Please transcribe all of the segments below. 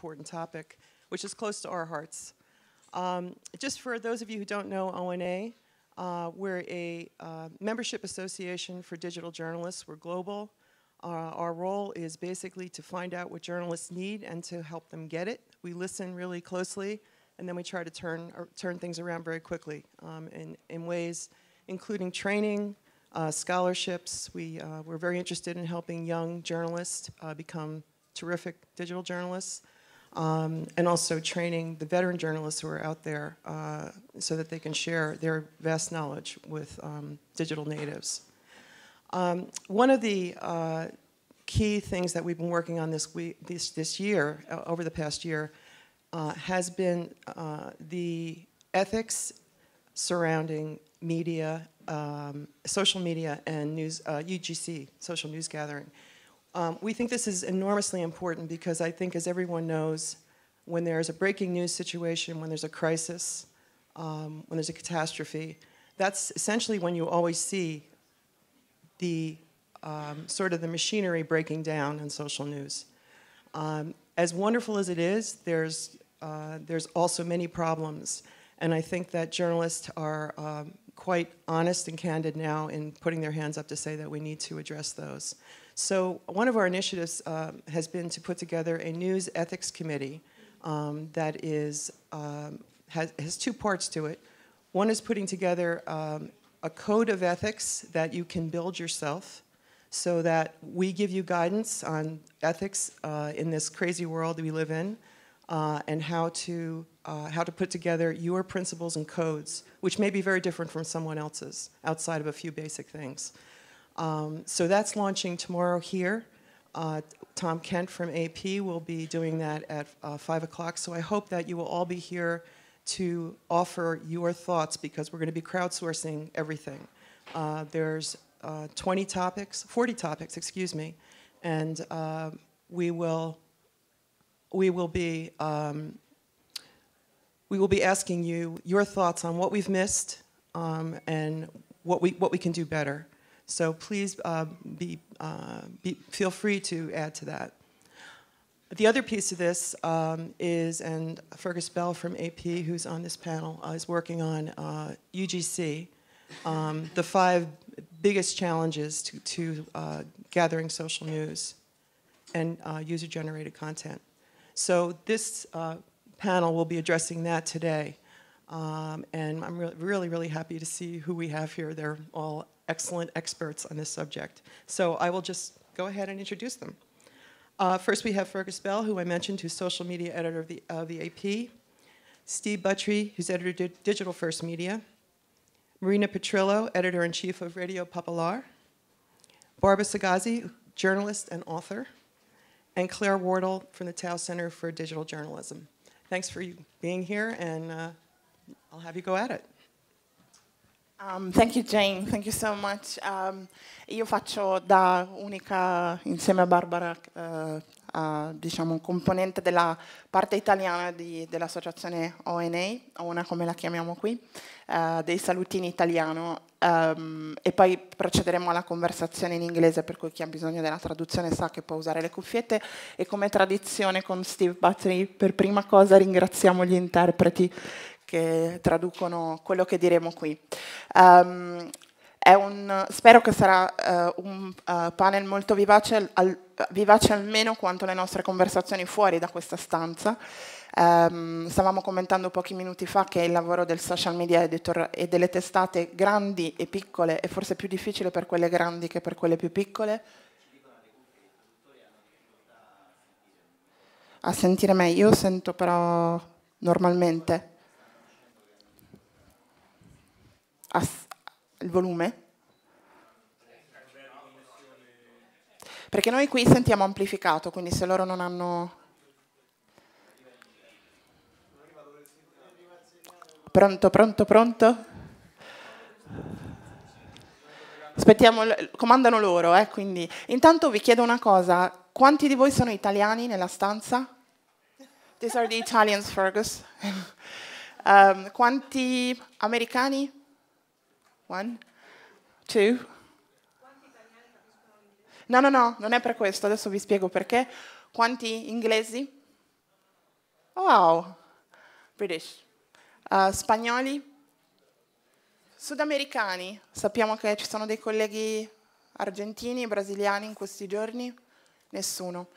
important topic, which is close to our hearts. Just for those of you who don't know ONA, we're a membership association for digital journalists. We're global. Our role is basically to find out what journalists need and to help them get it. We listen really closely, and then we try to turn things around very quickly in ways including training, scholarships. We're very interested in helping young journalists become terrific digital journalists, and also training the veteran journalists who are out there so that they can share their vast knowledge with digital natives. One of the key things that we've been working on this year, over the past year, has been the ethics surrounding media, social media, and UGC, social news gathering. We think this is enormously important because I think, as everyone knows, when there's a breaking news situation, when there's a crisis, when there's a catastrophe, that's essentially when you always see the sort of the machinery breaking down in social news. As wonderful as it is, there's also many problems, and I think that journalists are quite honest and candid now in putting their hands up to say that we need to address those. So one of our initiatives has been to put together a news ethics committee that has two parts to it. One is putting together a code of ethics that you can build yourself so that we give you guidance on ethics in this crazy world that we live in, and how to put together your principles and codes, which may be very different from someone else's, outside of a few basic things. So that's launching tomorrow here. Tom Kent from AP will be doing that at 5 o'clock, so I hope that you will all be here to offer your thoughts, because we're going to be crowdsourcing everything. There's 40 topics, excuse me, and we will be asking you your thoughts on what we've missed and what we can do better. So please feel free to add to that. The other piece of this is, and Fergus Bell from AP, who's on this panel, is working on UGC, the 5 biggest challenges to gathering social news and user-generated content. So this panel will be addressing that today. And I'm really happy to see who we have here. They're all excellent experts on this subject. So I will just go ahead and introduce them. First we have Fergus Bell, who I mentioned, who's social media editor of the AP. Steve Buttry, who's editor of Digital First Media. Marina Petrillo, editor-in-chief of Radio Popolare. Barbara Sagazzi, journalist and author. And Claire Wardle from the Tao Center for Digital Journalism. Thanks for you being here, and I'll have you go at it. Thank you, Jane. Thank you so much. Io faccio da unica, insieme a Barbara, diciamo, componente della parte italiana dell'associazione ONA come la chiamiamo qui, dei salutini Italiano, e poi procederemo alla conversazione in inglese, per cui chi ha bisogno della traduzione sa che può usare le cuffiette, e come tradizione con Steve Buttry per prima cosa ringraziamo gli interpreti che traducono quello che diremo qui. Spero che sarà un panel molto vivace, vivace almeno quanto le nostre conversazioni fuori da questa stanza. Stavamo commentando pochi minuti fa che il lavoro del social media editor e delle testate grandi e piccole è forse più difficile per quelle grandi che per quelle più piccole. A sentire me, io sento però normalmente. Il volume? Perché noi qui sentiamo amplificato, quindi se loro non hanno... Pronto, pronto, pronto? Aspettiamo, comandano loro, quindi... Intanto vi chiedo una cosa, quanti di voi sono italiani nella stanza? These are the Italians, Fergus. Quanti americani? 1, 2. No, non è per questo, adesso vi spiego perché. Quanti inglesi? Wow, British. Spagnoli? Sudamericani? Sappiamo che ci sono dei colleghi argentini, brasiliani in questi giorni? Nessuno.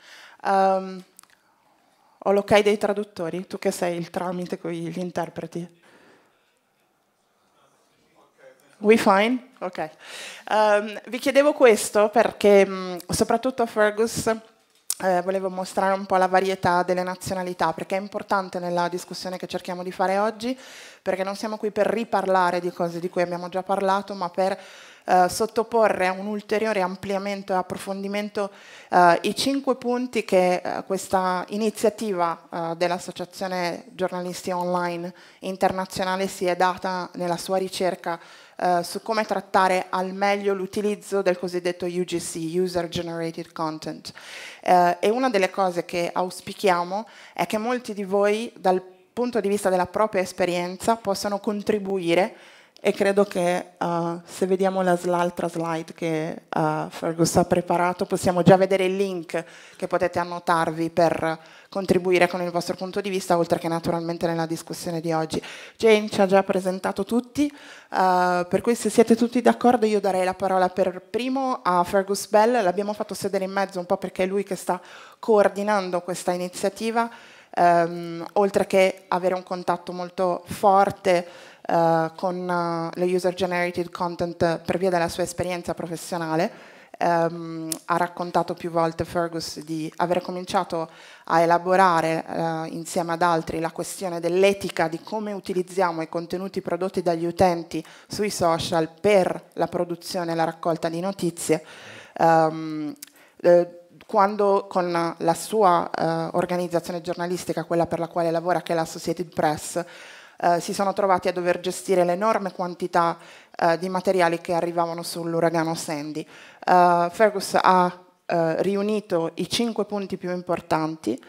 Ho l'ok dei traduttori, tu che sei il tramite con gli interpreti. We fine? Ok. Vi chiedevo questo perché soprattutto a Fergus volevo mostrare un po' la varietà delle nazionalità, perché è importante nella discussione che cerchiamo di fare oggi, perché non siamo qui per riparlare di cose di cui abbiamo già parlato, ma per sottoporre a un ulteriore ampliamento e approfondimento i 5 punti che questa iniziativa dell'Associazione Giornalisti Online Internazionale si è data nella sua ricerca su come trattare al meglio l'utilizzo del cosiddetto UGC, User-Generated Content. E una delle cose che auspichiamo è che molti di voi, dal punto di vista della propria esperienza, possano contribuire, e credo che se vediamo l'altra slide che Fergus ha preparato, possiamo già vedere il link che potete annotarvi per contribuire con il vostro punto di vista, oltre che naturalmente nella discussione di oggi. Jane ci ha già presentato tutti, per cui se siete tutti d'accordo io darei la parola per primo a Fergus Bell. L'abbiamo fatto sedere in mezzo un po' perché è lui che sta coordinando questa iniziativa, oltre che avere un contatto molto forte con lo user-generated content per via della sua esperienza professionale. Ha raccontato più volte Fergus di aver cominciato a elaborare insieme ad altri la questione dell'etica di come utilizziamo i contenuti prodotti dagli utenti sui social per la produzione e la raccolta di notizie, quando con la sua organizzazione giornalistica, quella per la quale lavora, che è l'Associated Press, si sono trovati a dover gestire l'enorme quantità di materiali che arrivavano sull'uragano Sandy. Fergus ha riunito i 5 punti più importanti,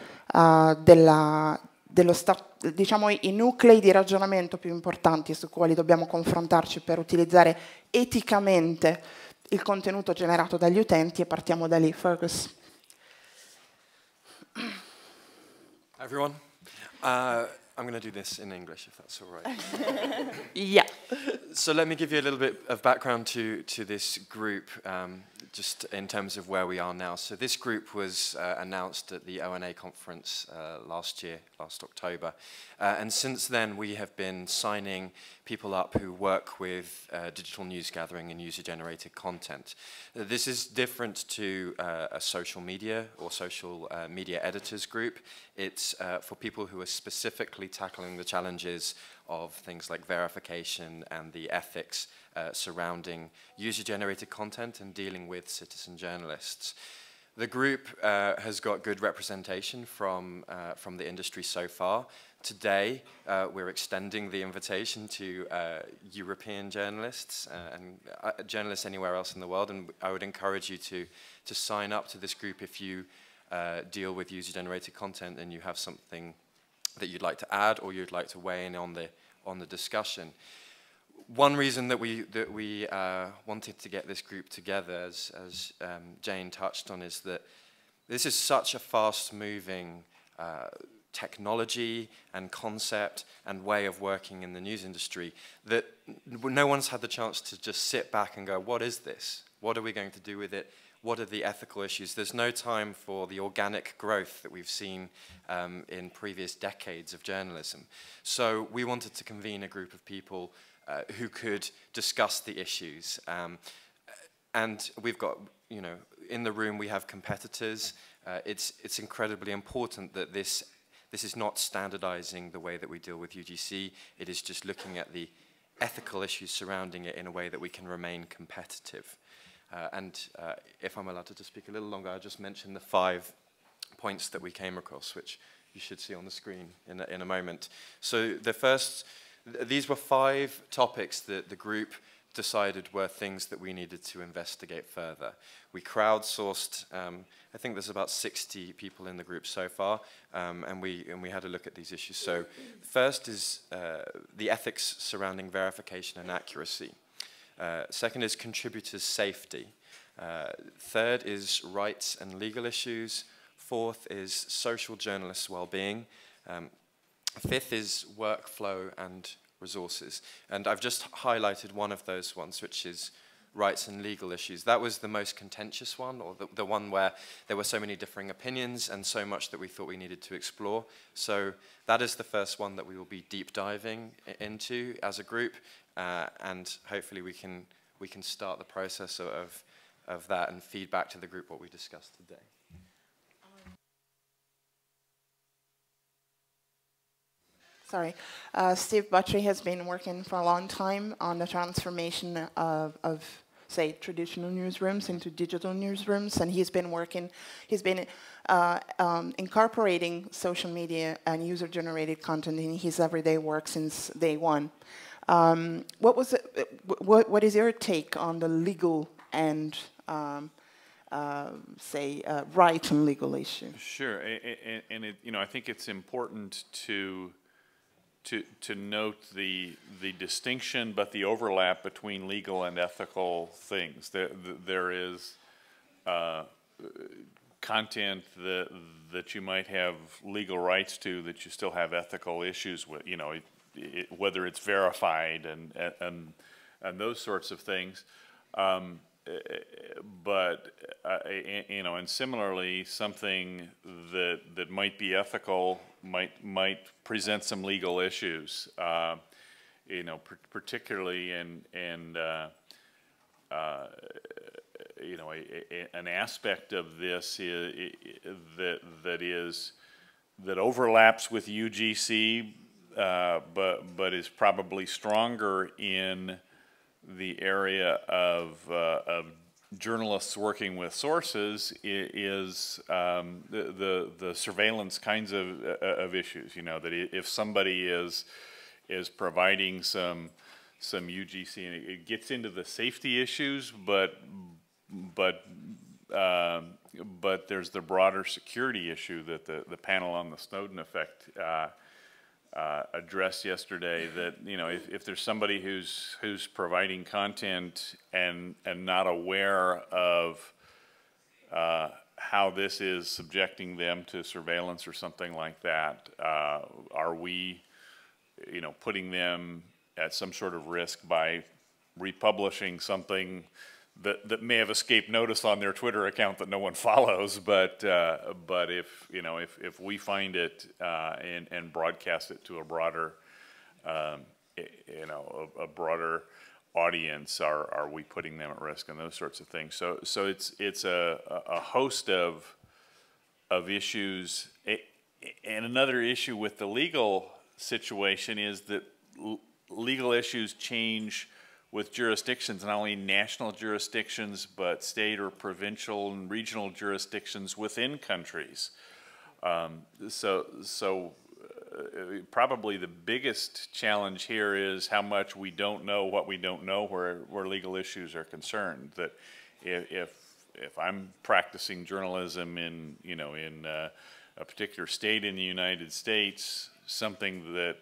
diciamo i nuclei di ragionamento più importanti su quali dobbiamo confrontarci per utilizzare eticamente il contenuto generato dagli utenti, e partiamo da lì. Fergus. Hi everyone. I'm going to do this in English, if that's all right. Yeah. So let me give you a little bit of background to this group, just in terms of where we are now. So this group was announced at the ONA conference last October. And since then, we have been signing people up who work with digital news gathering and user-generated content. This is different to a social media or social media editors group. It's for people who are specifically tackling the challenges of things like verification and the ethics surrounding user-generated content and dealing with citizen journalists. The group has got good representation from the industry so far. Today, we're extending the invitation to European journalists and journalists anywhere else in the world, and I would encourage you to sign up to this group if you deal with user-generated content and you have something that you'd like to add or you'd like to weigh in on the discussion. One reason that we wanted to get this group together, as Jane touched on, is that this is such a fast-moving technology and concept and way of working in the news industry that no one's had the chance to just sit back and go, what is this? What are we going to do with it? What are the ethical issues? There's no time for the organic growth that we've seen in previous decades of journalism. So we wanted to convene a group of people who could discuss the issues. And we've got, in the room we have competitors. It's incredibly important that this is not standardizing the way that we deal with UGC. It is just looking at the ethical issues surrounding it in a way that we can remain competitive. If I'm allowed to just speak a little longer, I'll just mention the 5 points that we came across, which you should see on the screen in a moment. So the first, these were 5 topics that the group decided were things that we needed to investigate further. We crowdsourced, I think there's about 60 people in the group so far, and we had a look at these issues. So first is the ethics surrounding verification and accuracy. Second is contributors' safety. Third is rights and legal issues. Fourth is social journalists' well-being. Fifth is workflow and resources. And I've just highlighted one of those ones, which is rights and legal issues. That was the most contentious one, or the one where there were so many differing opinions and so much that we thought we needed to explore. So that is the first one that we will be deep diving into as a group, and hopefully we can start the process of that and feed back to the group what we discussed today. Sorry, Steve Buttrey has been working for a long time on the transformation of say, traditional newsrooms into digital newsrooms, and he's been incorporating social media and user-generated content in his everyday work since day one. What is your take on the legal and say right and legal issue? Sure, and I think it's important to note the distinction, but the overlap between legal and ethical things. There is content that you might have legal rights to that you still have ethical issues with. Whether it's verified and those sorts of things. And similarly, something that might be ethical might present some legal issues. Particularly an aspect of this that overlaps with UGC, but is probably stronger in the area of journalists working with sources is the surveillance kinds of issues. That if somebody is providing some UGC, and it gets into the safety issues, but there's the broader security issue that the panel on the Snowden effect addressed yesterday. That if there's somebody who's providing content and not aware of how this is subjecting them to surveillance or something like that, are we putting them at some sort of risk by republishing something that may have escaped notice on their Twitter account that no one follows, but if we find it and broadcast it to a broader a broader audience, are we putting them at risk, and those sorts of things. So it's a host of issues. And another issue with the legal situation is that legal issues change with jurisdictions, not only national jurisdictions, but state or provincial and regional jurisdictions within countries. Probably the biggest challenge here is how much we don't know what we don't know where legal issues are concerned. That if I'm practicing journalism in a particular state in the United States, something that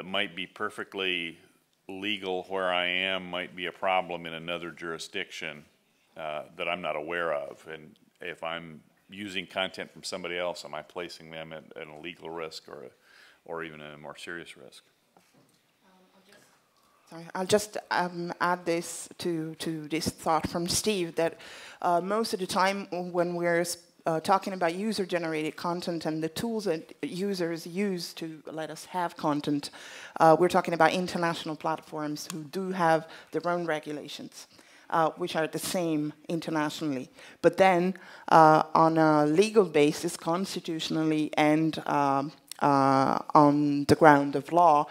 might be perfectly legal where I am might be a problem in another jurisdiction that I'm not aware of. And if I'm using content from somebody else, am I placing them at a legal risk or even a more serious risk? I'll just add this to this thought from Steve, that most of the time when we're talking about user-generated content and the tools that users use to let us have content, we're talking about international platforms who do have their own regulations, which are the same internationally. But then, on a legal basis, constitutionally and on the ground of law,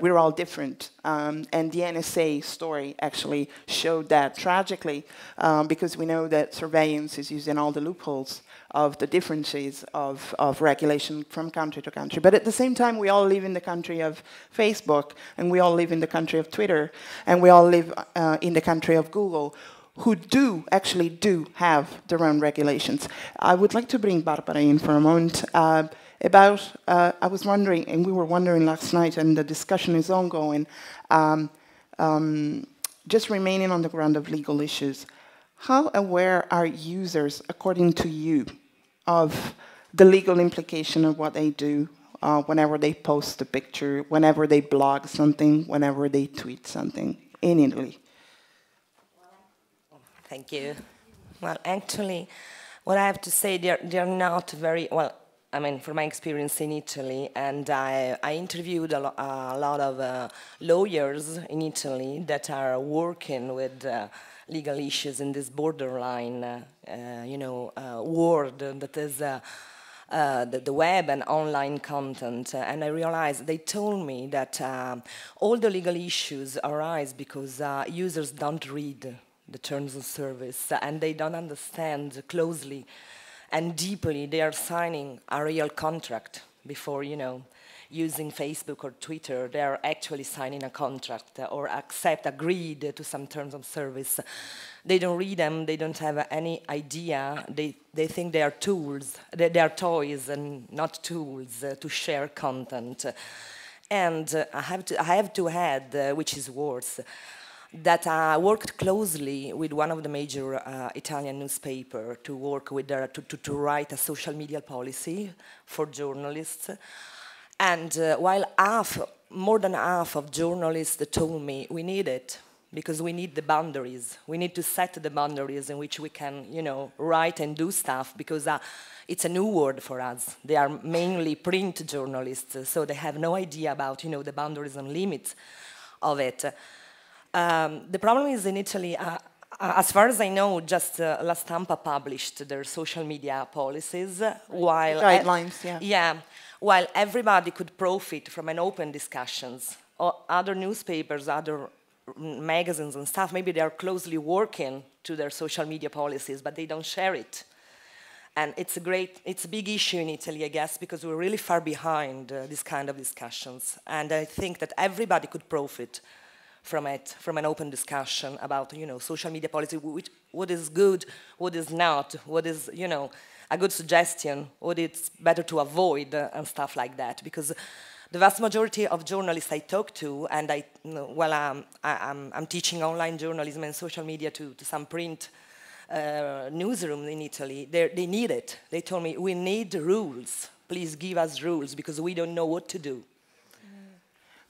we're all different. And the NSA story actually showed that tragically, because we know that surveillance is used in all the loopholes of the differences of regulation from country to country. But at the same time, we all live in the country of Facebook, and we all live in the country of Twitter, and we all live in the country of Google, who actually do have their own regulations. I would like to bring Barbara in for a moment. I was wondering, and we were wondering last night, and the discussion is ongoing, just remaining on the ground of legal issues, how aware are users, according to you, of the legal implication of what they do whenever they post a picture, whenever they blog something, whenever they tweet something in Italy. Thank you. Well, actually, what I have to say, they're not very, well, I mean, from my experience in Italy, and I interviewed a lot of lawyers in Italy that are working with legal issues in this borderline, world that is the web and online content. And I realized they told me that all the legal issues arise because users don't read the terms of service and they don't understand closely and deeply. They are signing a real contract before, using Facebook or Twitter. They are actually signing a contract or agreed to some terms of service. They don't read them. They don't have any idea. They think they are tools. They are toys and not tools to share content. And I have to add, which is worse, that I worked closely with one of the major Italian newspapers to work with to write a social media policy for journalists. And while more than half of journalists told me we need it because we need the boundaries. We need to set the boundaries in which we can, write and do stuff because it's a new word for us. They are mainly print journalists, so they have no idea about, the boundaries and limits of it. The problem is in Italy, as far as I know, just La Stampa published their social media policies, while guidelines, yeah. Yeah, while everybody could profit from an open discussions. Or other newspapers, other magazines and stuff, maybe they are closely working to their social media policies, but they don't share it. And it's a big issue in Italy, I guess, because we're really far behind this kind of discussions. And I think that everybody could profit from it, from an open discussion about, social media policy, what is good, what is not, what is, a good suggestion, what it's better to avoid, and stuff like that. Because the vast majority of journalists I talk to, and I'm teaching online journalism and social media to some print newsrooms in Italy, they need it. They told me, we need rules. Please give us rules, because we don't know what to do.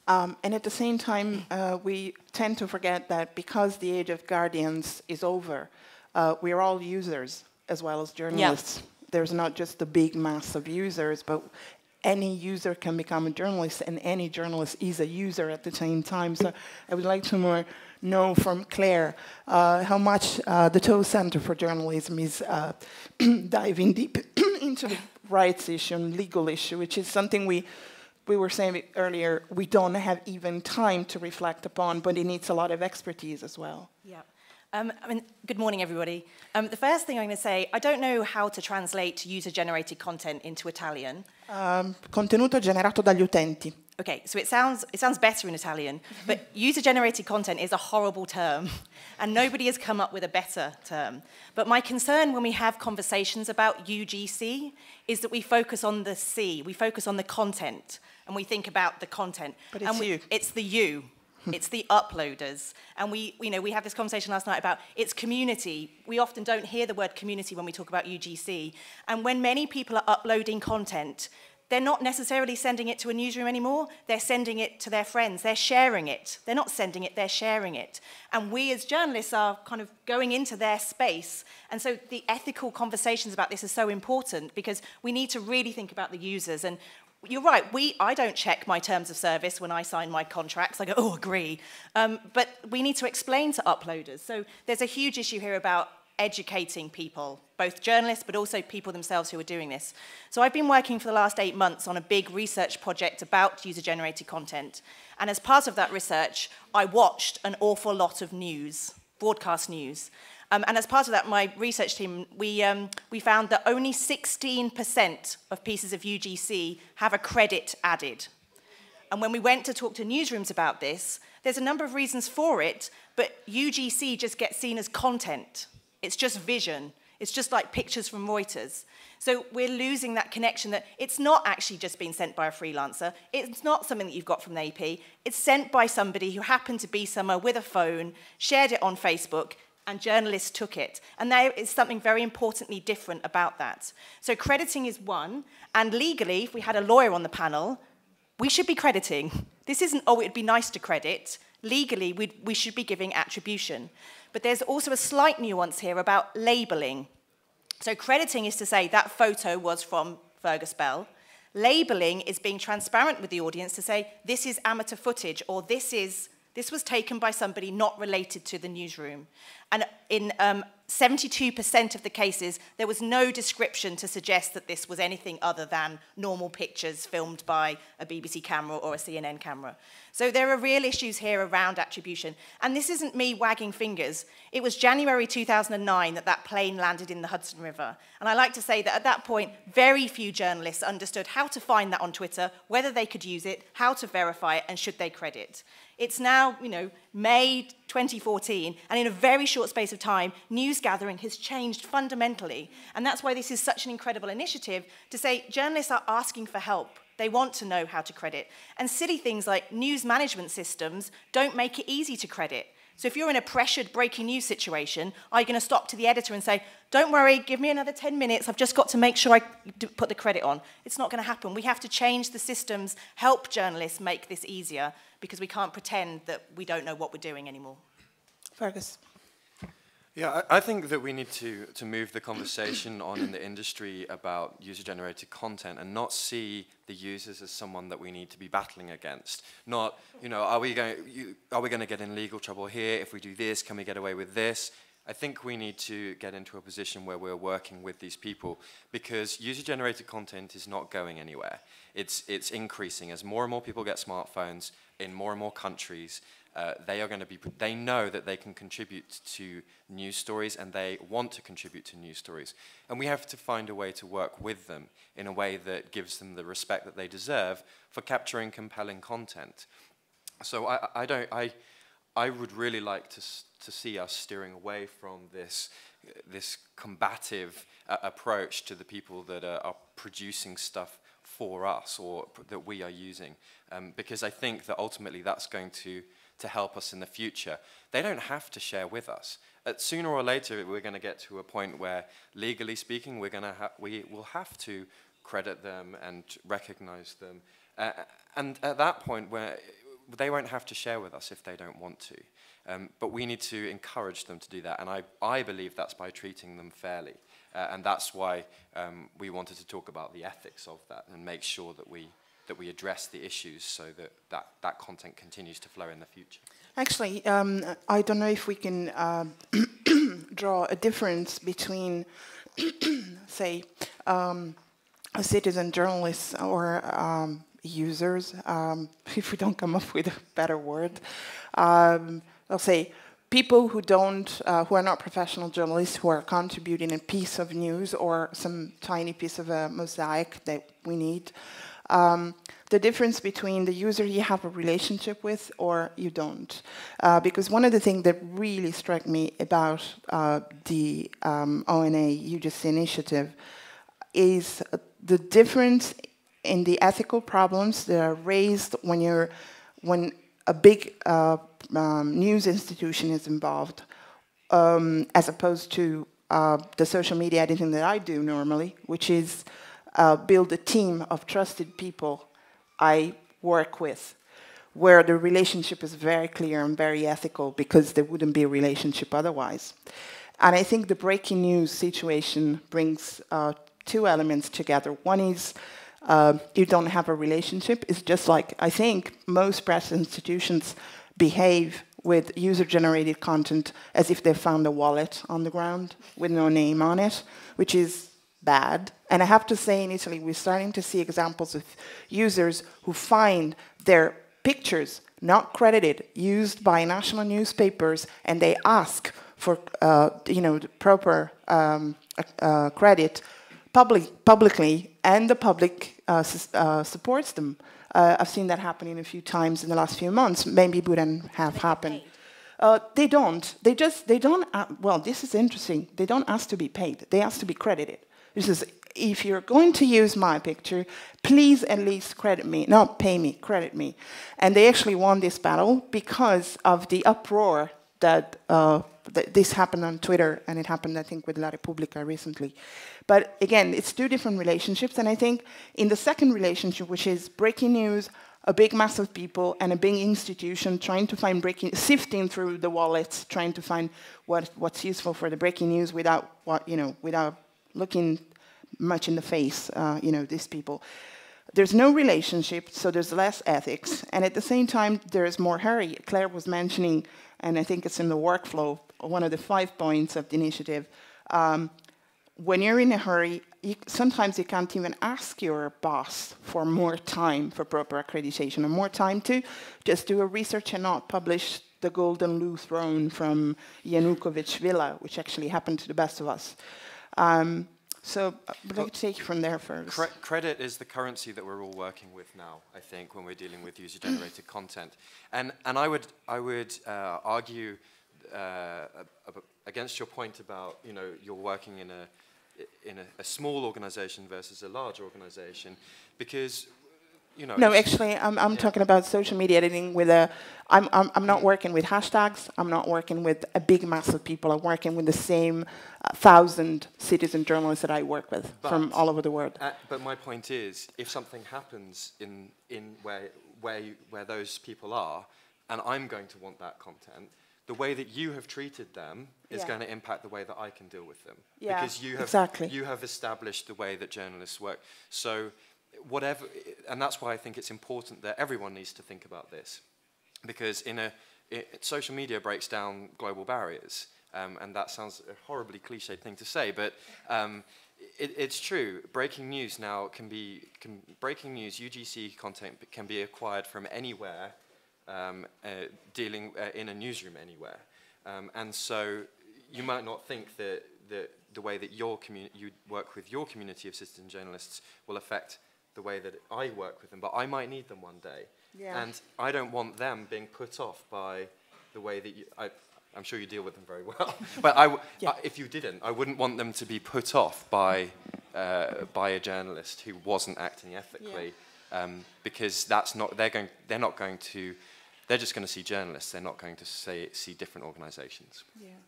And at the same time, we tend to forget that because the age of guardians is over, we are all users as well as journalists. Yeah. There's not just the big mass of users, but any user can become a journalist, and any journalist is a user at the same time. So I would like to know from Claire how much the TOE Center for Journalism is diving deep into the rights issue and legal issue, which is something we were saying earlier, we don't have even time to reflect upon, but it needs a lot of expertise as well. Yeah. Good morning, everybody. The first thing I'm going to say, I don't know how to translate user-generated content into Italian. Contenuto generato dagli utenti. Okay, so it sounds better in Italian, but user-generated content is a horrible term, and nobody has come up with a better term. But my concern when we have conversations about UGC is that we focus on the C, we focus on the content, and we think about the content. But it's you. It's the you. It's the uploaders. And we had this conversation last night about its community. We often don't hear the word community when we talk about UGC. And when many people are uploading content, they're not necessarily sending it to a newsroom anymore. They're sending it to their friends. They're sharing it. They're not sending it, they're sharing it. And we as journalists are kind of going into their space. And so the ethical conversations about this are so important because we need to really think about the users. And you're right, I don't check my terms of service when I sign my contracts. I go, oh, agree. But we need to explain to uploaders. So there's a huge issue here about educating people, both journalists, but also people themselves who are doing this. So I've been working for the last 8 months on a big research project about user-generated content. And as part of that research, I watched an awful lot of news, broadcast news. And as part of that, my research team, we found that only 16% of pieces of UGC have a credit added. And when we went to talk to newsrooms about this, there's a number of reasons for it, but UGC just gets seen as content. It's just vision. It's just like pictures from Reuters. So we're losing that connection that it's not actually just being sent by a freelancer. It's not something that you've got from the AP. It's sent by somebody who happened to be somewhere with a phone, shared it on Facebook, and journalists took it. And there is something very importantly different about that. So crediting is one, and legally, if we had a lawyer on the panel, we should be crediting. This isn't, oh, it'd be nice to credit. Legally, we should be giving attribution. But there's also a slight nuance here about labeling. So crediting is to say that photo was from Fergus Bell. Labeling is being transparent with the audience to say this is amateur footage, or this was taken by somebody not related to the newsroom. And in 72% of the cases, there was no description to suggest that this was anything other than normal pictures filmed by a BBC camera or a CNN camera. So there are real issues here around attribution. And this isn't me wagging fingers. It was January 2009 that plane landed in the Hudson River. And I like to say that at that point, very few journalists understood how to find that on Twitter, whether they could use it, how to verify it, and should they credit. It's now, May 2014, and in a very short space of time, news gathering has changed fundamentally. And that's why this is such an incredible initiative to say journalists are asking for help. They want to know how to credit. And silly things like news management systems don't make it easy to credit. So if you're in a pressured breaking news situation, are you going to stop to the editor and say, don't worry, give me another 10 minutes, I've just got to make sure I put the credit on? It's not going to happen. We have to change the systems, help journalists make this easier, because we can't pretend that we don't know what we're doing anymore. Fergus. Yeah, I think that we need to move the conversation on in the industry about user-generated content and not see the users as someone that we need to be battling against. Not, are we going to get in legal trouble here if we do this? Can we get away with this? I think we need to get into a position where we're working with these people, because user-generated content is not going anywhere. It's increasing as more and more people get smartphones in more and more countries. They know that they can contribute to news stories, and they want to contribute to news stories. And we have to find a way to work with them in a way that gives them the respect that they deserve for capturing compelling content. So I would really like to see us steering away from this combative approach to the people that are producing stuff for us, or that we are using, because I think that ultimately that's going to help us in the future. They don't have to share with us. Sooner or later, we're going to get to a point where, legally speaking, we will have to credit them and recognize them. And at that point, where they won't have to share with us if they don't want to. But we need to encourage them to do that. And I believe that's by treating them fairly. And that's why we wanted to talk about the ethics of that and make sure that we address the issues so that content continues to flow in the future. Actually, I don't know if we can draw a difference between, say, a citizen journalist or users, if we don't come up with a better word. I'll say people who are not professional journalists, who are contributing a piece of news or some tiny piece of a mosaic that we need. The difference between the user you have a relationship with or you don't. Because one of the things that really struck me about the ONA UGC initiative is the difference in the ethical problems that are raised when a big news institution is involved, as opposed to the social media editing that I do normally, which is build a team of trusted people I work with, where the relationship is very clear and very ethical, because there wouldn't be a relationship otherwise. And I think the breaking news situation brings two elements together. One is you don't have a relationship. It's just like, I think most press institutions behave with user-generated content as if they found a wallet on the ground with no name on it, which is bad. And I have to say, in Italy, we're starting to see examples of users who find their pictures not credited, used by national newspapers, and they ask for the proper credit publicly, and the public supports them. I've seen that happening a few times in the last few months. Maybe it wouldn't have happened. They don't. They don't. Well, this is interesting. They don't ask to be paid. They ask to be credited. This is, if you're going to use my picture, please at least credit me. Not pay me, credit me. And they actually won this battle because of the uproar that this happened on Twitter, and it happened, I think, with La Repubblica recently. But again, it's two different relationships, and I think in the second relationship, which is breaking news, a big mass of people and a big institution trying to find sifting through the wallets, trying to find what's useful for the breaking news without without looking much in the face, these people. There's no relationship, so there's less ethics, and at the same time, there's more hurry. Claire was mentioning, and I think it's in the workflow, one of the 5 points of the initiative. When you're in a hurry, sometimes you can't even ask your boss for more time for proper accreditation, or more time to just do a research and not publish the golden loo throne from Yanukovych Villa, which actually happened to the best of us. So I'd like to take you from there first. Credit is the currency that we're all working with now, I think, when we're dealing with user-generated content. And I would argue against your point about, you're working in a small organization versus a large organization, because No, actually, I'm talking about social media editing with I'm not working with hashtags. I'm not working with a big mass of people. I'm working with the same 1,000 citizen journalists that I work with from all over the world. But my point is, if something happens in where those people are, and I'm going to want that content, the way that you have treated them is going to impact the way that I can deal with them. Yeah, because you have established the way that journalists work. So whatever, and that's why I think it's important that everyone needs to think about this, because social media breaks down global barriers, and that sounds a horribly cliched thing to say, but it's true. Breaking news now breaking news UGC content can be acquired from anywhere, dealing in a newsroom anywhere, and so you might not think that the way that you work with your community of citizen journalists will affect the way that I work with them, but I might need them one day. Yeah. And I don't want them being put off by the way that I'm sure you deal with them very well, but if you didn't, I wouldn't want them to be put off by a journalist who wasn't acting ethically, because they're just going to see journalists, they're not going to see different organizations. Yeah.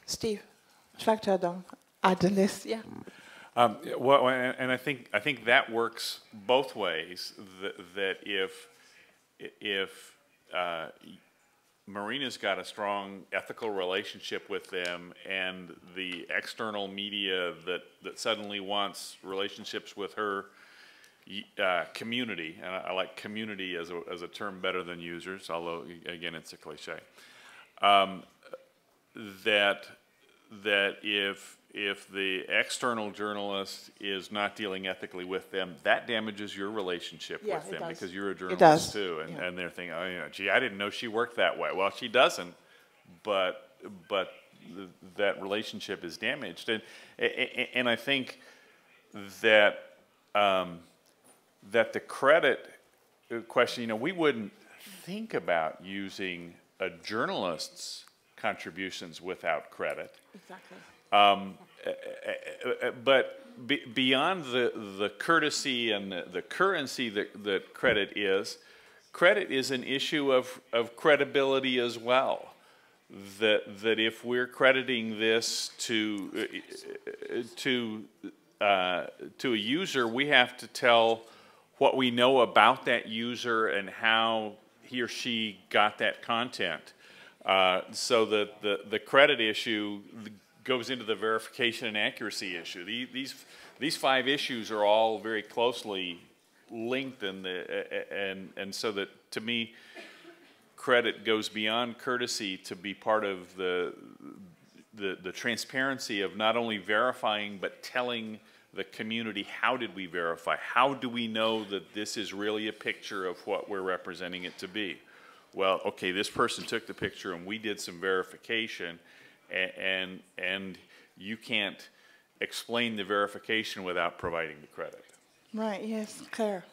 Steve, would you like to add to this? Yeah. Well, and I think that works both ways. That if Marina's got a strong ethical relationship with them, and the external media that suddenly wants relationships with her community, and I like community as a term better than users, although again it's a cliche. That if the external journalist is not dealing ethically with them, that damages your relationship with them, because you're a journalist too, and they're thinking, oh, gee, I didn't know she worked that way. Well, she doesn't, but that relationship is damaged, and I think that that the credit question, we wouldn't think about using a journalist's contributions without credit. Exactly. But beyond the courtesy and the currency that credit is an issue of credibility as well. That if we're crediting this to a user, we have to tell what we know about that user and how he or she got that content. So that the credit issue goes into the verification and accuracy issue. These 5 issues are all very closely linked, and so that, to me, credit goes beyond courtesy to be part of the transparency of not only verifying but telling the community, how did we verify? How do we know that this is really a picture of what we're representing it to be? Well, okay, this person took the picture and we did some verification, and you can't explain the verification without providing the credit. Right, yes, Claire.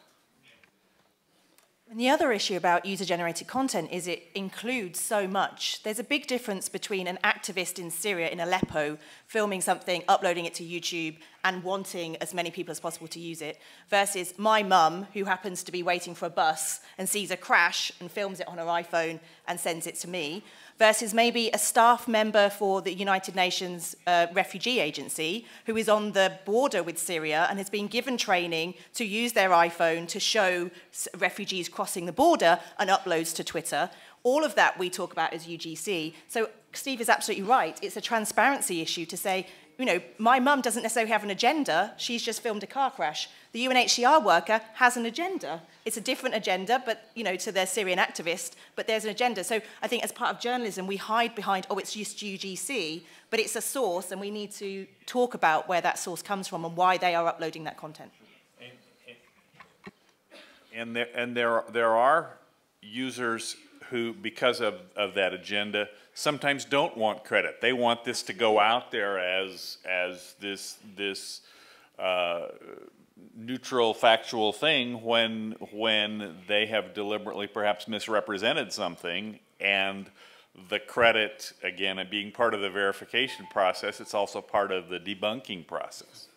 And the other issue about user-generated content is it includes so much. There's a big difference between an activist in Syria, in Aleppo, filming something, uploading it to YouTube, and wanting as many people as possible to use it, versus my mum, who happens to be waiting for a bus and sees a crash and films it on her iPhone and sends it to me, versus maybe a staff member for the United Nations Refugee Agency who is on the border with Syria and has been given training to use their iPhone to show refugees crossing the border and uploads to Twitter. All of that we talk about as UGC. So Steve is absolutely right. It's a transparency issue to say, you know, my mum doesn't necessarily have an agenda. She's just filmed a car crash. The UNHCR worker has an agenda. It's a different agenda, but, you know, to their Syrian activist, but there's an agenda. So I think as part of journalism, we hide behind, oh, it's just UGC, but it's a source, and we need to talk about where that source comes from and why they are uploading that content. And there are users who, because of that agenda, sometimes don't want credit. They want this to go out there as this neutral, factual thing when they have deliberately perhaps misrepresented something, and the credit, again, being part of the verification process, it's also part of the debunking process.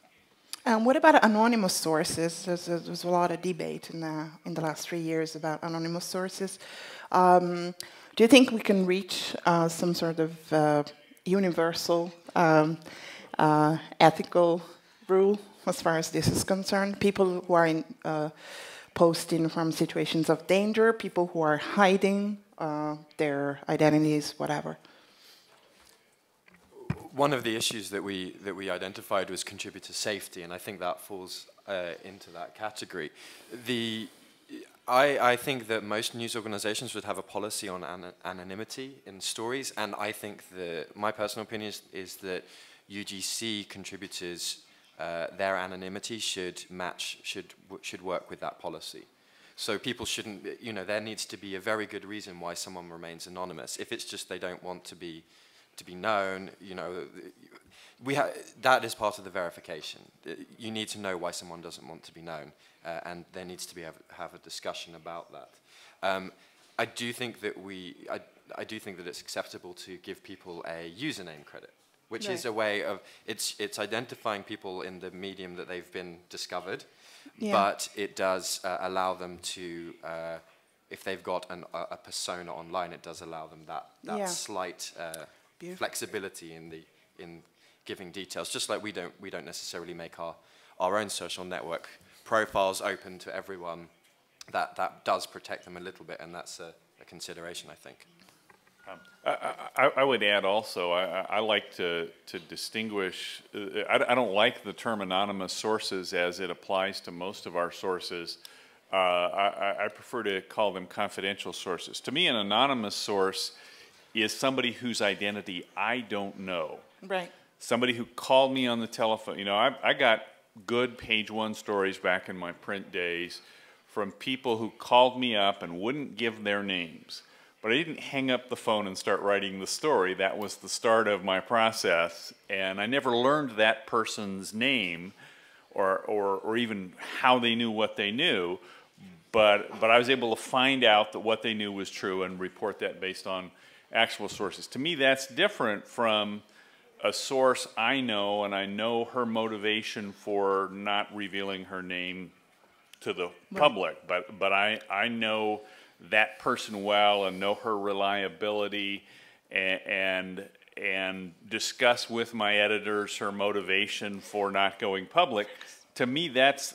What about anonymous sources? There's a lot of debate in the last 3 years about anonymous sources. Do you think we can reach some sort of universal ethical rule as far as this is concerned? People who are posting from situations of danger, people who are hiding their identities, whatever. One of the issues that we identified was contributor safety, and I think that falls into that category. I think that most news organizations would have a policy on anonymity in stories, and I think that my personal opinion is that UGC contributors, their anonymity should work with that policy. So people shouldn't, you know, there needs to be a very good reason why someone remains anonymous. If it's just they don't want to be known, you know, that is part of the verification. You need to know why someone doesn't want to be known, and there needs to be have a discussion about that. I do think that I do think that it's acceptable to give people a username credit, which is a way of it's identifying people in the medium that they've been discovered, but it does allow them to. If they've got a persona online, it does allow them that slight flexibility in giving details. Just like we don't necessarily make our own social network profiles open to everyone. That does protect them a little bit, and that's a consideration, I think. I would add also, I like to distinguish, I don't like the term anonymous sources as it applies to most of our sources. I prefer to call them confidential sources. To me, an anonymous source is somebody whose identity I don't know. Right. Somebody who called me on the telephone. You know, I got good page one stories back in my print days from people who called me up and wouldn't give their names. But I didn't hang up the phone and start writing the story. That was the start of my process. And I never learned that person's name or even how they knew what they knew. But I was able to find out that what they knew was true and report that based on actual sources. To me, that's different from a source I know, and I know her motivation for not revealing her name to the public. But I know that person well and know her reliability and discuss with my editors her motivation for not going public. To me, that's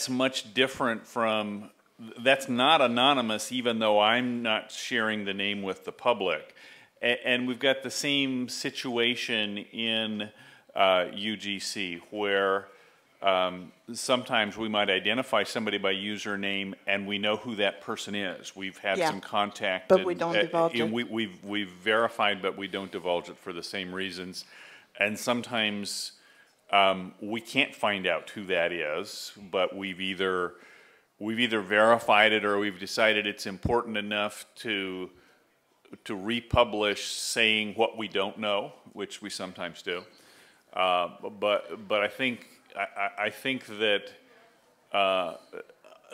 much different from, that's not anonymous, even though I'm not sharing the name with the public. And we've got the same situation in UGC, where sometimes we might identify somebody by username and we know who that person is. We've had some contact. But we don't divulge it. We've verified, but we don't divulge it for the same reasons. And sometimes we can't find out who that is, but we've either verified it or we've decided it's important enough to republish saying what we don't know, which we sometimes do. But I think that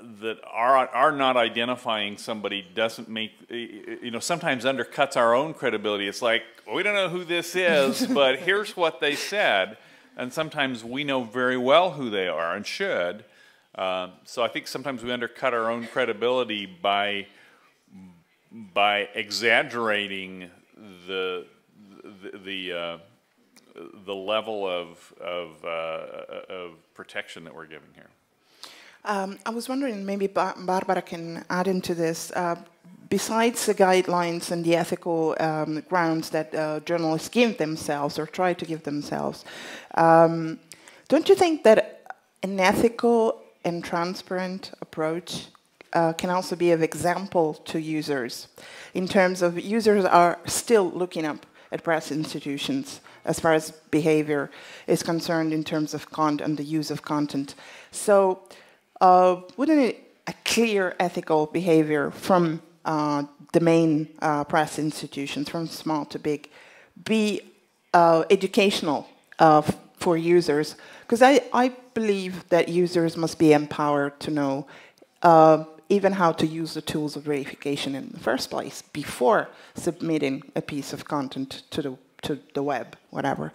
that our not identifying somebody doesn't make, you know, sometimes undercuts our own credibility. It's like, we don't know who this is, but here's what they said. and sometimes we know very well who they are and should. So I think sometimes we undercut our own credibility by exaggerating the level of protection that we're giving here. I was wondering, maybe Barbara can add into this. Besides the guidelines and the ethical grounds that journalists give themselves or try to give themselves, don't you think that an ethical and transparent approach can also be of example to users, in terms of users are still looking up at press institutions as far as behavior is concerned in terms of content and the use of content. So wouldn't it, a clear ethical behavior from the main press institutions, from small to big, be educational for users? Because I believe that users must be empowered to know even how to use the tools of verification in the first place before submitting a piece of content to the web, whatever.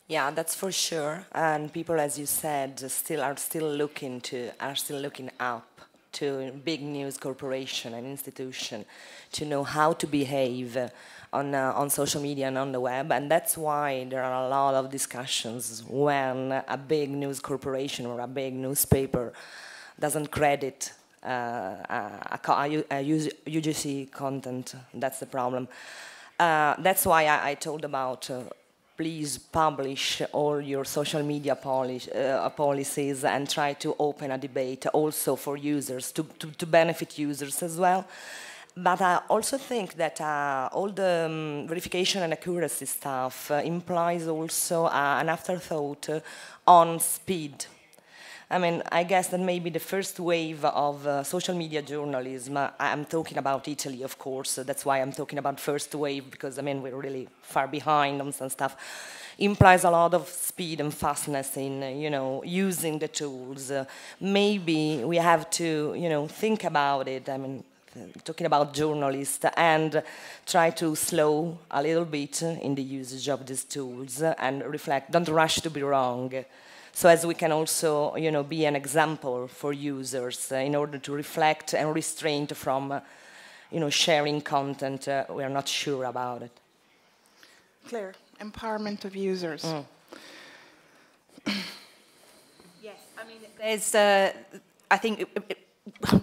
Yeah, that's for sure. And people, as you said, are still looking up to big news corporation and institution to know how to behave on social media and on the web. And that's why there are a lot of discussions when a big news corporation or a big newspaper doesn't credit UGC content. That's the problem. That's why I told about please publish all your social media policies and try to open a debate also for users, to benefit users as well. But I also think that all the verification and accuracy stuff implies also an afterthought on speed. I mean, I guess that maybe the first wave of social media journalism, I'm talking about Italy, of course, that's why I'm talking about first wave, because, I mean, we're really far behind on some stuff, implies a lot of speed and fastness in, using the tools. Maybe we have to, think about it, I mean, talking about journalists, and try to slow a little bit in the usage of these tools and reflect, don't rush to be wrong. So as we can also, be an example for users in order to reflect and restrain from, sharing content we are not sure about it. Claire, empowerment of users. Yes, I mean, there's, I think,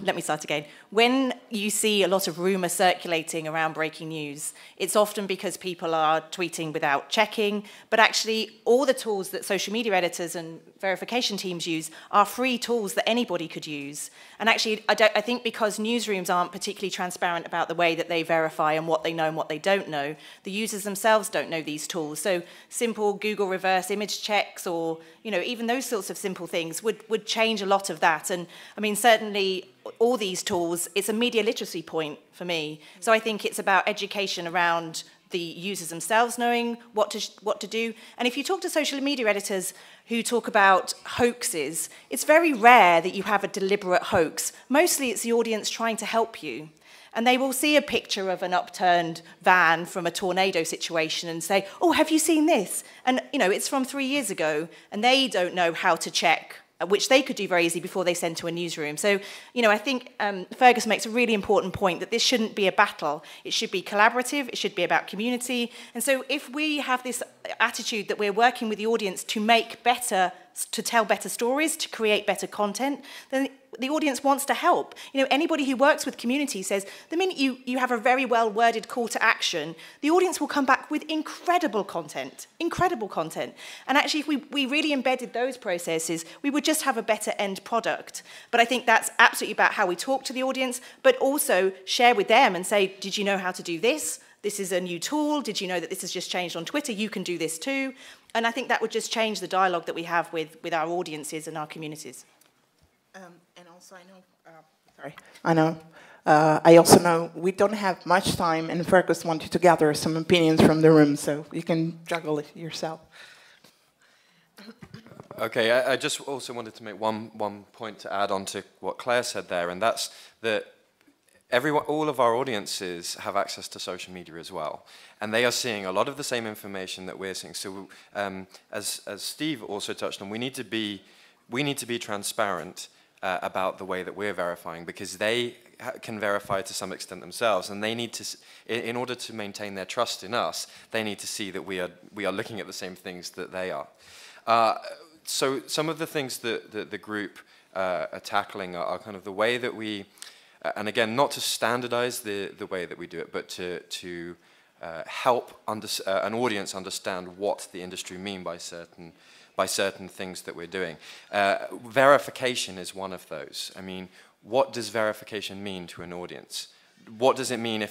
let me start again. When you see a lot of rumour circulating around breaking news, it's often because people are tweeting without checking, but actually all the tools that social media editors and verification teams use are free tools that anybody could use. And actually, I think because newsrooms aren't particularly transparent about the way that they verify and what they know and what they don't know, the users themselves don't know these tools. So simple Google reverse image checks or, even those sorts of simple things would change a lot of that. And I mean, certainly all these tools, it's a media literacy point for me. So I think it's about education around the users themselves knowing what to do. And if you talk to social media editors who talk about hoaxes, it's very rare that you have a deliberate hoax. Mostly it's the audience trying to help you. And they will see a picture of an upturned van from a tornado situation and say, oh, have you seen this? And, it's from 3 years ago, and they don't know how to check, which they could do very easily before they send to a newsroom. So, I think Fergus makes a really important point that this shouldn't be a battle. It should be collaborative. It should be about community. And so if we have this attitude that we're working with the audience to tell better stories, to create better content, then the audience wants to help. Anybody who works with community says the minute you have a very well-worded call to action, the audience will come back with incredible content. And actually, if we really embedded those processes, we would just have a better end product. But I think that's absolutely about how we talk to the audience, but also share with them and say, did you know how to do this? This is a new tool. Did you know that this has just changed on Twitter? You can do this too. And I think that would just change the dialogue that we have with our audiences and our communities. And also, I also know we don't have much time, and Fergus wanted to gather some opinions from the room, so you can juggle it yourself. Okay, I just also wanted to make one point to add on to what Claire said there, and that's that all of our audiences have access to social media as well, and they are seeing a lot of the same information that we're seeing. So, as Steve also touched on, we need to be transparent about the way that we're verifying, because they can verify to some extent themselves, and they need to, in order to maintain their trust in us, they need to see that we are looking at the same things that they are. So, some of the things that the group are tackling are kind of the way that we. And again, not to standardize the way that we do it, but to help an audience understand what the industry mean by certain things that we're doing. Verification is one of those. I mean, what does verification mean to an audience? What does it mean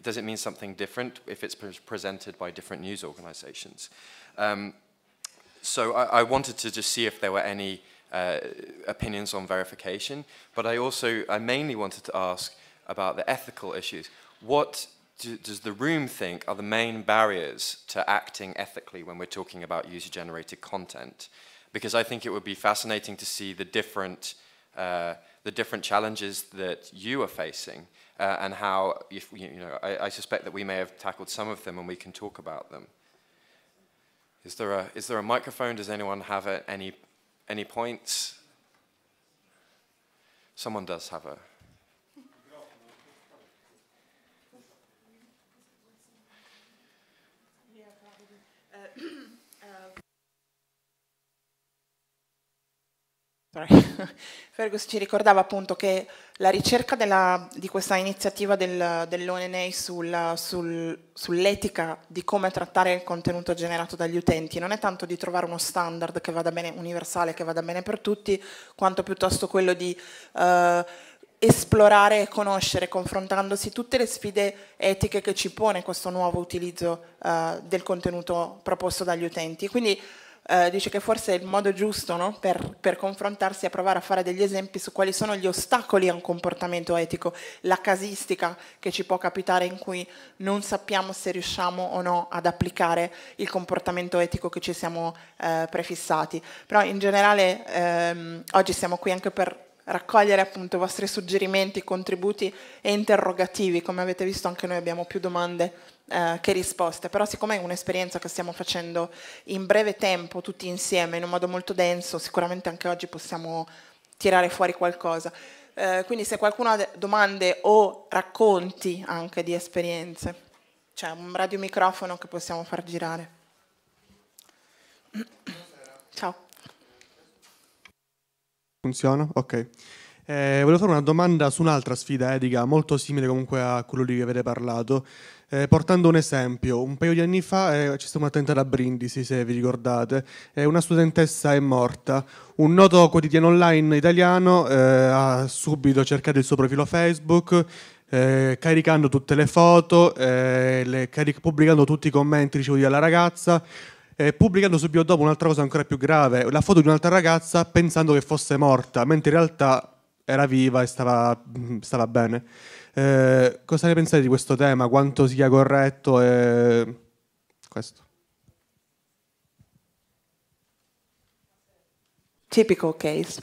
does it mean something different if it's presented by different news organizations? So I wanted to just see if there were any opinions on verification, but I mainly wanted to ask about the ethical issues. What does the room think are the main barriers to acting ethically when we're talking about user-generated content? Because I think it would be fascinating to see the different challenges that you are facing, and how, I suspect that we may have tackled some of them, and we can talk about them. Is there a microphone? Does anyone have any points? Someone does have a. Fergus ci ricordava appunto che la ricerca di questa iniziativa dell'ONA sull'etica di come trattare il contenuto generato dagli utenti non è tanto di trovare uno standard che vada bene, universale, che vada bene per tutti, quanto piuttosto quello di esplorare e conoscere, confrontandosi tutte le sfide etiche che ci pone questo nuovo utilizzo del contenuto proposto dagli utenti. Quindi dice che forse il modo giusto, no, per confrontarsi è provare a fare degli esempi su quali sono gli ostacoli a un comportamento etico, la casistica che ci può capitare in cui non sappiamo se riusciamo o no ad applicare il comportamento etico che ci siamo prefissati. Però in generale oggi siamo qui anche per raccogliere appunto i vostri suggerimenti, contributi e interrogativi. Come avete visto anche noi abbiamo più domande che risposte, però siccome è un'esperienza che stiamo facendo in breve tempo tutti insieme in un modo molto denso, sicuramente anche oggi possiamo tirare fuori qualcosa. Quindi se qualcuno ha domande o racconti anche di esperienze, c'è un radiomicrofono che possiamo far girare. Ciao. Funziona? Ok. Volevo fare una domanda su un'altra sfida etica molto simile comunque a quello di cui avete parlato, portando un esempio. Un paio di anni fa c'è stata un attentato a Brindisi, se vi ricordate, una studentessa è morta. Un noto quotidiano online italiano ha subito cercato il suo profilo Facebook, caricando tutte le foto, pubblicando tutti i commenti ricevuti dalla ragazza, pubblicando subito dopo un'altra cosa ancora più grave, la foto di un'altra ragazza pensando che fosse morta, mentre in realtà era viva e stava bene. Cosa ne pensate di questo tema? Quanto sia corretto? Questo. Typical case.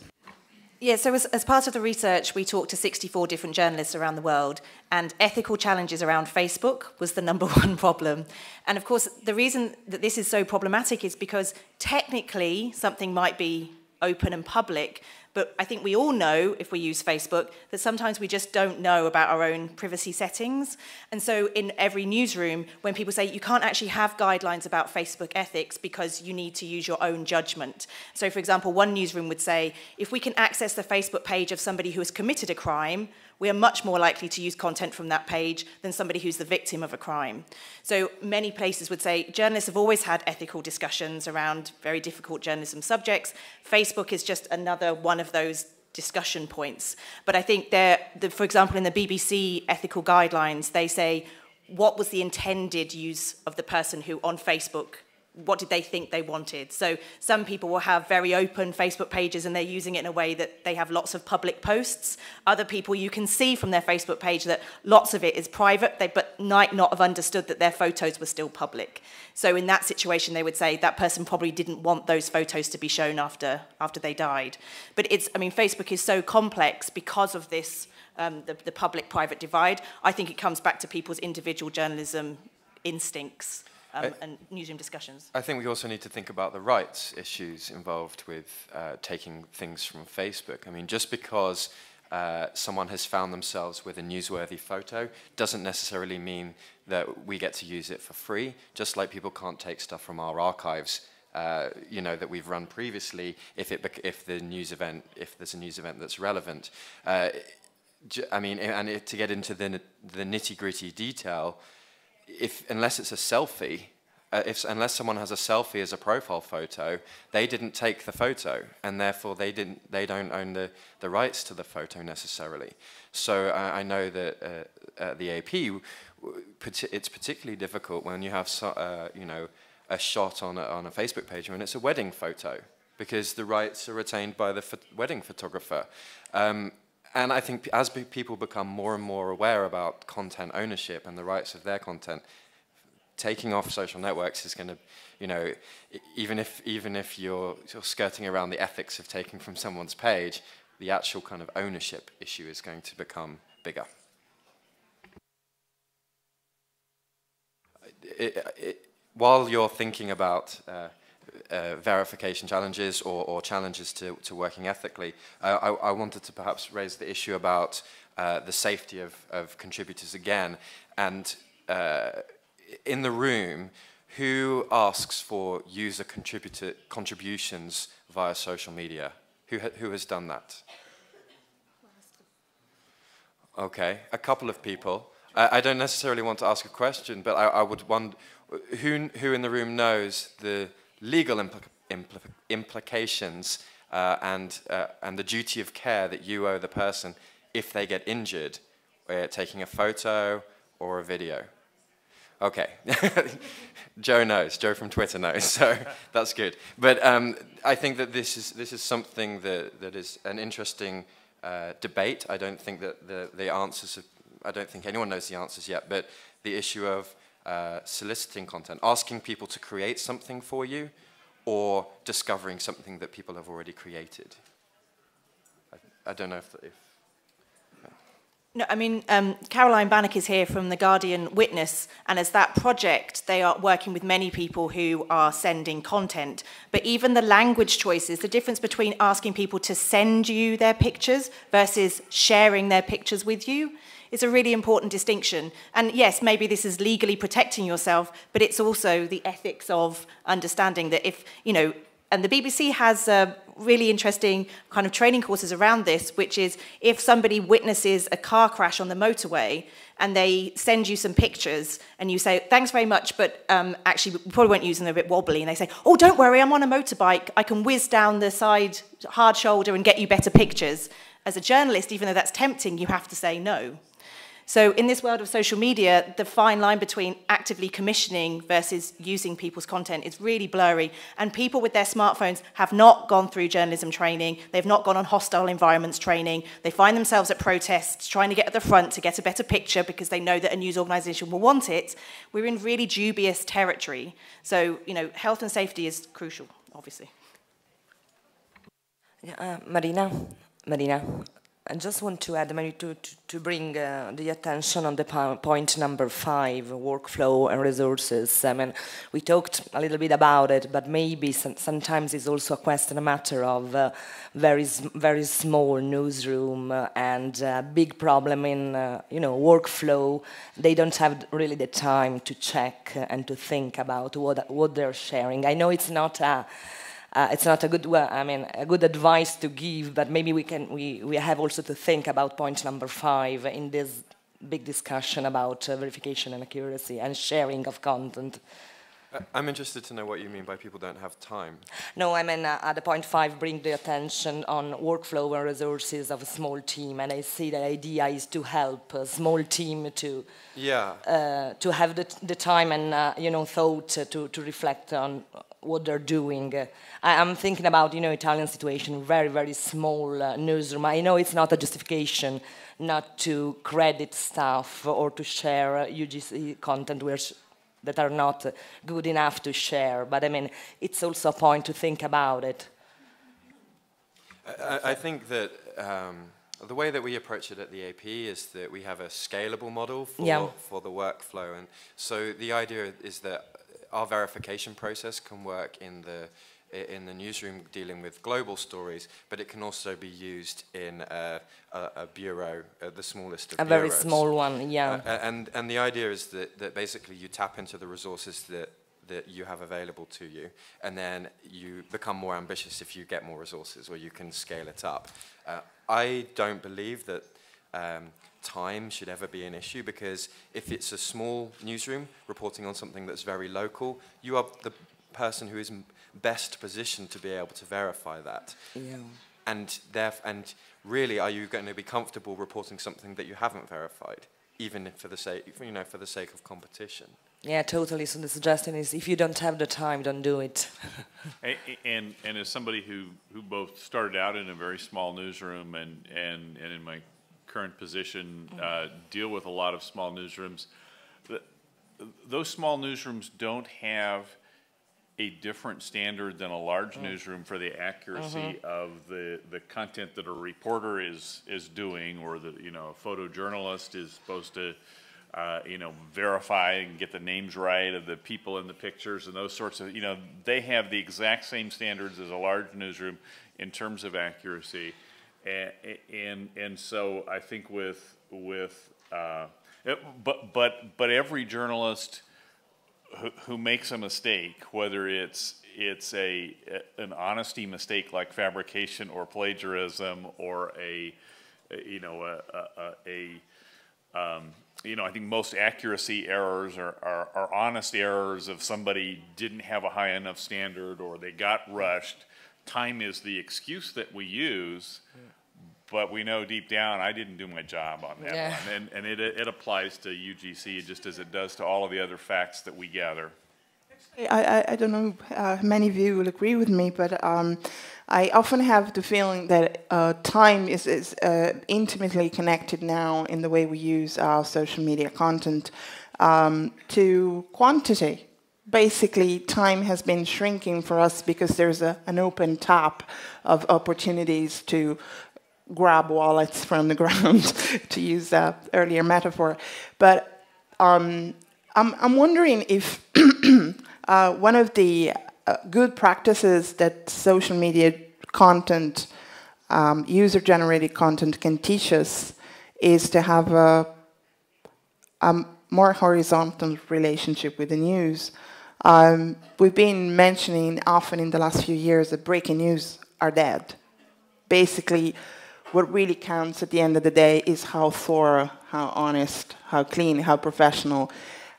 Yeah, so as part of the research, we talked to 64 different journalists around the world, and ethical challenges around Facebook was the #1 problem. And of course, the reason that this is so problematic is because technically something might be open and public, but I think we all know, if we use Facebook, that sometimes we just don't know about our own privacy settings. And so in every newsroom, when people say you can't actually have guidelines about Facebook ethics because you need to use your own judgment. So for example, one newsroom would say, if we can access the Facebook page of somebody who has committed a crime, we are much more likely to use content from that page than somebody who's the victim of a crime. So many places would say journalists have always had ethical discussions around very difficult journalism subjects. Facebook is just another one of those discussion points. But I think for example, in the BBC ethical guidelines, they say what was the intended use of the person who on Facebook what did they think they wanted? So some people will have very open Facebook pages and they're using it in a way that they have lots of public posts. Other people, you can see from their Facebook page that lots of it is private, but might not have understood that their photos were still public. So in that situation, they would say that person probably didn't want those photos to be shown after they died. But Facebook is so complex because of this, the public-private divide. I think it comes back to people's individual journalism instincts. And newsroom discussions. I think we also need to think about the rights issues involved with taking things from Facebook. I mean, just because someone has found themselves with a newsworthy photo doesn't necessarily mean that we get to use it for free, just like people can't take stuff from our archives that we've run previously if there's a news event that's relevant. To get into the nitty-gritty detail, unless it's a selfie, unless someone has a selfie as a profile photo, they didn't take the photo, and therefore they don't own the rights to the photo necessarily. So I know that at the AP, it's particularly difficult when you have a shot on a Facebook page when it's a wedding photo, because the rights are retained by the wedding photographer. And I think as people become more and more aware about content ownership and the rights of their content, taking off social networks is going to, even if you're skirting around the ethics of taking from someone's page, the actual kind of ownership issue is going to become bigger. While you're thinking about verification challenges or challenges to working ethically, I wanted to perhaps raise the issue about the safety of contributors again. And in the room, who asks for user contributions via social media? Who has done that? Okay, a couple of people. I don't necessarily want to ask a question, but I would wonder who in the room knows the legal implications and the duty of care that you owe the person if they get injured, taking a photo or a video. Okay, Joe knows. Joe from Twitter knows, so that's good. But I think that this is something that is an interesting debate. I don't think that the answers. I don't think anyone knows the answers yet. But the issue of soliciting content, asking people to create something for you, or discovering something that people have already created. I don't know if No, Caroline Bannock is here from The Guardian Witness, and as that project, they are working with many people who are sending content. But even the language choices, the difference between asking people to send you their pictures versus sharing their pictures with you, is a really important distinction. And yes, maybe this is legally protecting yourself, but it's also the ethics of understanding that if, and the BBC has really interesting kind of training courses around this, which is if somebody witnesses a car crash on the motorway and they send you some pictures and you say, thanks very much, but actually we probably won't use them, they're a bit wobbly, and they say, oh, don't worry, I'm on a motorbike, I can whiz down the side hard shoulder and get you better pictures. As a journalist, even though that's tempting, you have to say no. So in this world of social media, the fine line between actively commissioning versus using people's content is really blurry. And people with their smartphones have not gone through journalism training. They've not gone on hostile environments training. They find themselves at protests trying to get at the front to get a better picture because they know that a news organisation will want it. We're in really dubious territory. So, health and safety is crucial, obviously. Marina, I just want to add, maybe to bring the attention on the point number 5, workflow and resources. We talked a little bit about it, but maybe sometimes it's also a matter of very small newsroom and big problem in workflow. They don't have really the time to check and to think about what they're sharing. I know it's not a good, a good advice to give, but maybe we have also to think about point number 5 in this big discussion about verification and accuracy and sharing of content. I'm interested to know what you mean by people don't have time. No, I mean, at the point 5, bring the attention on workflow and resources of a small team, and I see the idea is to help a small team to have the time and thought to reflect on what they're doing. I'm thinking about Italian situation, very, very small newsroom. I know it's not a justification not to credit staff or to share UGC content that are not good enough to share, but I mean, it's also a point to think about it. I think that the way that we approach it at the AP is that we have a scalable model for the workflow, and so the idea is that our verification process can work in the newsroom dealing with global stories, but it can also be used in a bureau, the smallest of bureaus. A very small one, yeah. And the idea is that basically you tap into the resources that you have available to you, and then you become more ambitious if you get more resources, or you can scale it up. I don't believe that time should ever be an issue, because if it's a small newsroom reporting on something that's very local, you are the person who is best positioned to be able to verify that. Yeah. And really, are you going to be comfortable reporting something that you haven't verified, even for the sake of competition? Yeah, totally. So the suggestion is, if you don't have the time, don't do it. and as somebody who both started out in a very small newsroom and in my current position deal with a lot of small newsrooms, those small newsrooms don't have a different standard than a large newsroom for the accuracy of the content that a reporter is doing, or the a photojournalist is supposed to verify and get the names right of the people in the pictures and those sorts of they have the exact same standards as a large newsroom in terms of accuracy, and so I think but every journalist who makes a mistake, whether it's an honesty mistake like fabrication or plagiarism, or I think most accuracy errors are honest errors of somebody didn't have a high enough standard, or they got rushed. Time is the excuse that we use, but we know deep down I didn't do my job on that one, and it applies to UGC just as it does to all of the other facts that we gather. I don't know many of you will agree with me, but I often have the feeling that time is intimately connected now in the way we use our social media content to quantity. Basically, time has been shrinking for us because there's an open tap of opportunities to grab wallets from the ground, to use that earlier metaphor. But I'm wondering if one of the good practices that social media content, user-generated content can teach us is to have a more horizontal relationship with the news. We've been mentioning often in the last few years that breaking news are dead. Basically, what really counts at the end of the day is how thorough, how honest, how clean, how professional,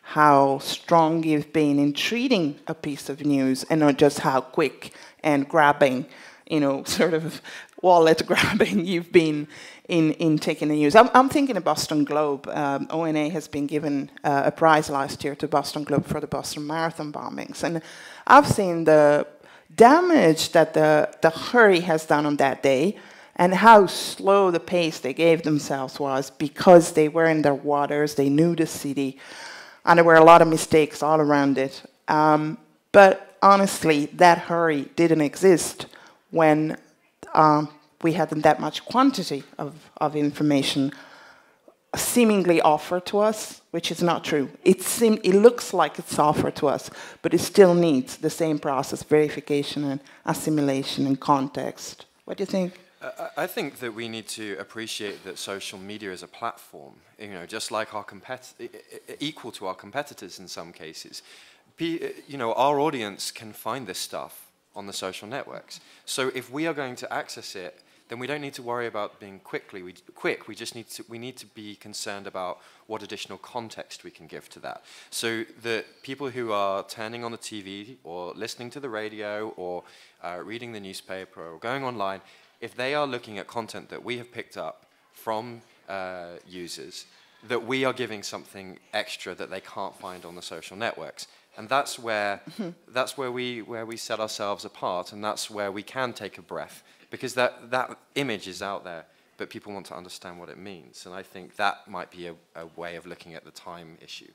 how strong you've been in treating a piece of news, and not just how quick and grabbing, sort of wallet grabbing you've been in taking the news. I'm thinking of Boston Globe. ONA has been given a prize last year to Boston Globe for the Boston Marathon bombings, and I've seen the damage that the hurry has done on that day, and how slow the pace they gave themselves was, because they were in their waters, they knew the city, and there were a lot of mistakes all around it. But honestly, that hurry didn't exist when we hadn't that much quantity of information seemingly offered to us, which is not true. It looks like it's offered to us, but it still needs the same process: verification and assimilation and context. What do you think? I think that we need to appreciate that social media is a platform, just like equal to our competitors in some cases. Our audience can find this stuff on the social networks. So if we are going to access it then we don't need to worry about being quick. We just need to be concerned about what additional context we can give to that. So the people who are turning on the TV or listening to the radio or reading the newspaper or going online, if they are looking at content that we have picked up from users, that we are giving something extra that they can't find on the social networks. And that's where we set ourselves apart, and that's where we can take a breath, because that image is out there, but people want to understand what it means. And I think that might be a way of looking at the time issue.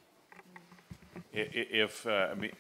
I mean,